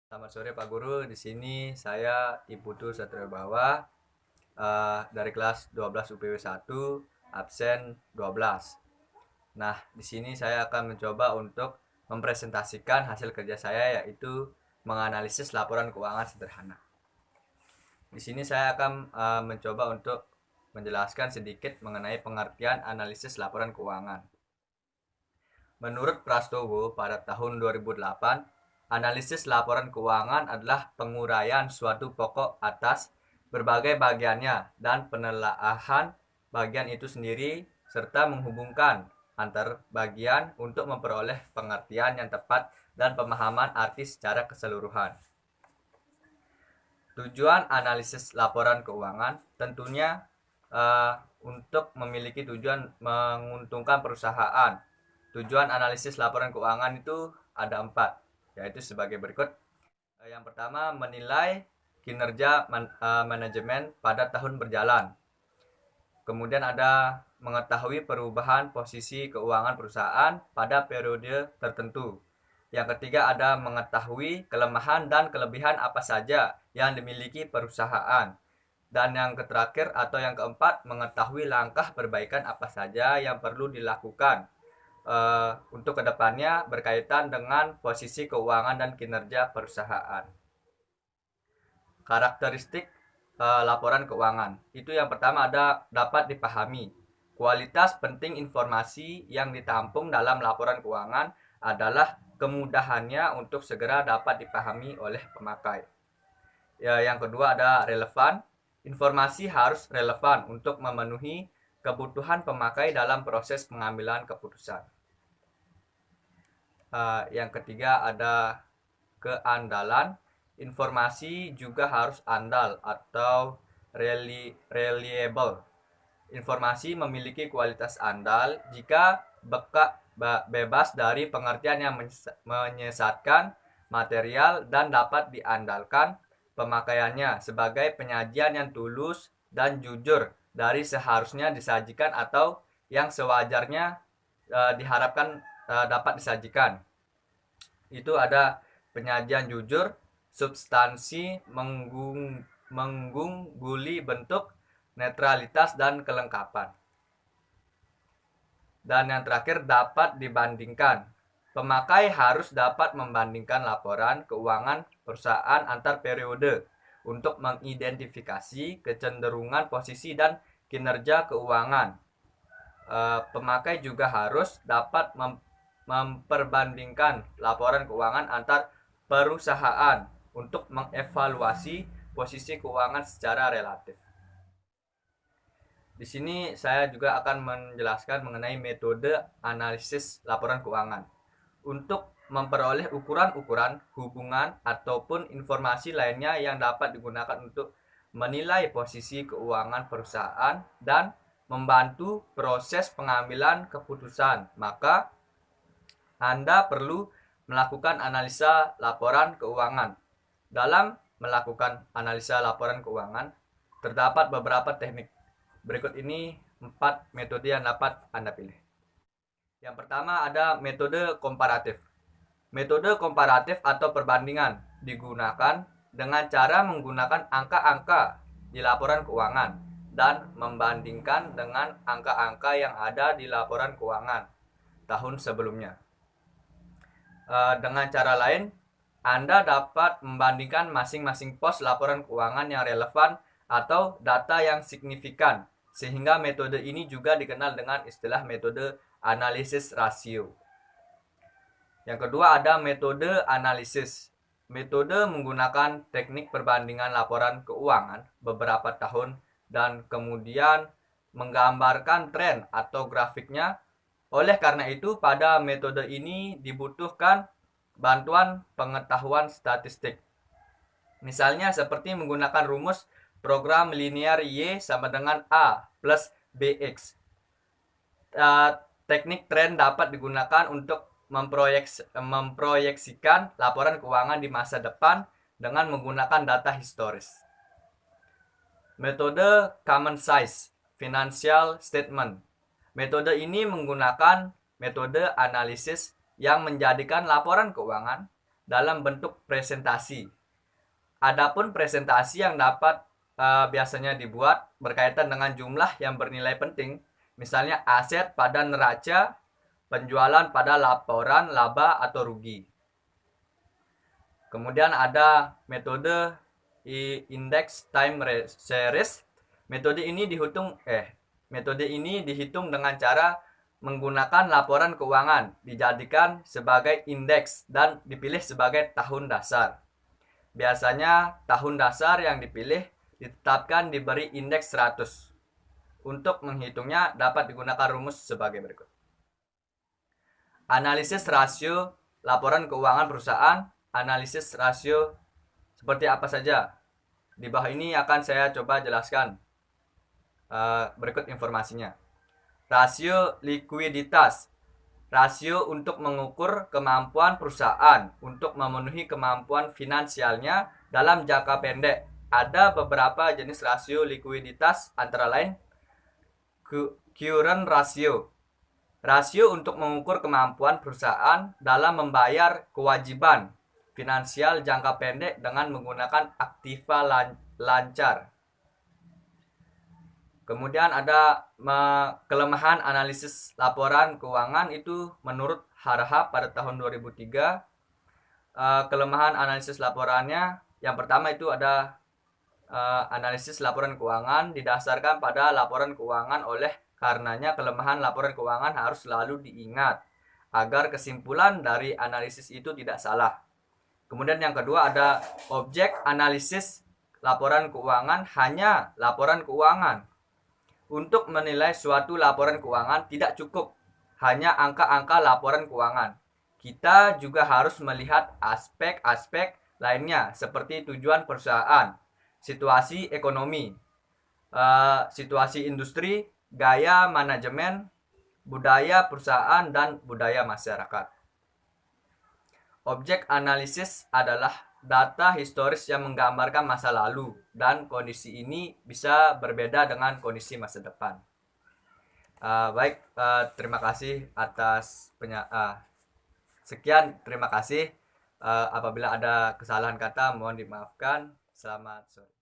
Selamat sore Pak Guru, di sini saya Iputu Satrio Bawa dari kelas 12 UPW 1, absen 12. Nah, di sini saya akan mencoba untuk mempresentasikan hasil kerja saya, yaitu menganalisis laporan keuangan sederhana. Di sini saya akan mencoba untuk menjelaskan sedikit mengenai pengertian analisis laporan keuangan. Menurut Prastowo pada tahun 2008, analisis laporan keuangan adalah penguraian suatu pokok atas berbagai bagiannya dan penelaahan bagian itu sendiri serta menghubungkan antar bagian untuk memperoleh pengertian yang tepat dan pemahaman arti secara keseluruhan. Tujuan analisis laporan keuangan tentunya untuk memiliki tujuan menguntungkan perusahaan. Tujuan analisis laporan keuangan itu ada 4, yaitu sebagai berikut. Yang pertama, menilai kinerja manajemen pada tahun berjalan. Kemudian ada mengetahui perubahan posisi keuangan perusahaan pada periode tertentu. Yang ketiga ada mengetahui kelemahan dan kelebihan apa saja yang dimiliki perusahaan. Dan yang terakhir atau yang keempat, mengetahui langkah perbaikan apa saja yang perlu dilakukan untuk kedepannya berkaitan dengan posisi keuangan dan kinerja perusahaan. Karakteristik laporan keuangan itu yang pertama ada dapat dipahami. Kualitas penting informasi yang ditampung dalam laporan keuangan adalah kemudahannya untuk segera dapat dipahami oleh pemakai. Ya, yang kedua ada relevan. Informasi harus relevan untuk memenuhi kebutuhan pemakai dalam proses pengambilan keputusan. Yang ketiga ada keandalan. Informasi juga harus andal atau reliable. Informasi memiliki kualitas andal jika bebas dari pengertian yang menyesatkan material dan dapat diandalkan pemakaiannya sebagai penyajian yang tulus dan jujur dari seharusnya disajikan atau yang sewajarnya diharapkan dapat disajikan. Itu ada penyajian jujur, substansi, mengungguli bentuk, netralitas, dan kelengkapan. Dan yang terakhir dapat dibandingkan. Pemakai harus dapat membandingkan laporan keuangan perusahaan antar periode untuk mengidentifikasi kecenderungan posisi dan kinerja keuangan. Pemakai juga harus dapat memperbandingkan laporan keuangan antar perusahaan untuk mengevaluasi posisi keuangan secara relatif. Di sini saya juga akan menjelaskan mengenai metode analisis laporan keuangan. Untuk memperoleh ukuran-ukuran, hubungan, ataupun informasi lainnya yang dapat digunakan untuk menilai posisi keuangan perusahaan dan membantu proses pengambilan keputusan, maka Anda perlu melakukan analisa laporan keuangan. Dalam melakukan analisa laporan keuangan, terdapat beberapa teknik. Berikut ini 4 metode yang dapat Anda pilih. Yang pertama ada metode komparatif. Metode komparatif atau perbandingan digunakan dengan cara menggunakan angka-angka di laporan keuangan dan membandingkan dengan angka-angka yang ada di laporan keuangan tahun sebelumnya. Dengan cara lain, Anda dapat membandingkan masing-masing pos laporan keuangan yang relevan atau data yang signifikan, sehingga metode ini juga dikenal dengan istilah metode analisis rasio. Yang kedua ada metode analisis. Metode menggunakan teknik perbandingan laporan keuangan beberapa tahun dan kemudian menggambarkan tren atau grafiknya. Oleh karena itu, pada metode ini dibutuhkan bantuan pengetahuan statistik. Misalnya seperti menggunakan rumus program linear Y sama dengan A plus BX. Teknik tren dapat digunakan untuk memproyeksikan laporan keuangan di masa depan dengan menggunakan data historis. Metode common size financial statement. Metode ini menggunakan metode analisis yang menjadikan laporan keuangan dalam bentuk presentasi. Adapun presentasi yang dapat biasanya dibuat berkaitan dengan jumlah yang bernilai penting, misalnya aset pada neraca, penjualan pada laporan laba atau rugi. Kemudian ada metode index time series. Metode ini dihitung dengan cara menggunakan laporan keuangan dijadikan sebagai indeks dan dipilih sebagai tahun dasar. Biasanya tahun dasar yang dipilih ditetapkan diberi indeks 100. Untuk menghitungnya dapat digunakan rumus sebagai berikut. Analisis rasio laporan keuangan perusahaan. Analisis rasio seperti apa saja? Di bawah ini akan saya coba jelaskan. Berikut informasinya. Rasio likuiditas. Rasio untuk mengukur kemampuan perusahaan untuk memenuhi kemampuan finansialnya dalam jangka pendek. Ada beberapa jenis rasio likuiditas, antara lain current ratio. Rasio untuk mengukur kemampuan perusahaan dalam membayar kewajiban finansial jangka pendek dengan menggunakan aktiva lancar. Kemudian ada kelemahan analisis laporan keuangan itu menurut Harhab pada tahun 2003. Kelemahan analisis laporannya yang pertama itu ada analisis laporan keuangan didasarkan pada laporan keuangan, oleh karenanya kelemahan laporan keuangan harus selalu diingat agar kesimpulan dari analisis itu tidak salah. Kemudian yang kedua ada objek analisis laporan keuangan, hanya laporan keuangan. Untuk menilai suatu laporan keuangan tidak cukup hanya angka-angka laporan keuangan. Kita juga harus melihat aspek-aspek lainnya seperti tujuan perusahaan, situasi ekonomi, situasi industri, gaya manajemen, budaya perusahaan, dan budaya masyarakat. Objek analisis adalah data historis yang menggambarkan masa lalu, dan kondisi ini bisa berbeda dengan kondisi masa depan. Terima kasih atas sekian, terima kasih. Apabila ada kesalahan kata mohon dimaafkan. Selamat sore.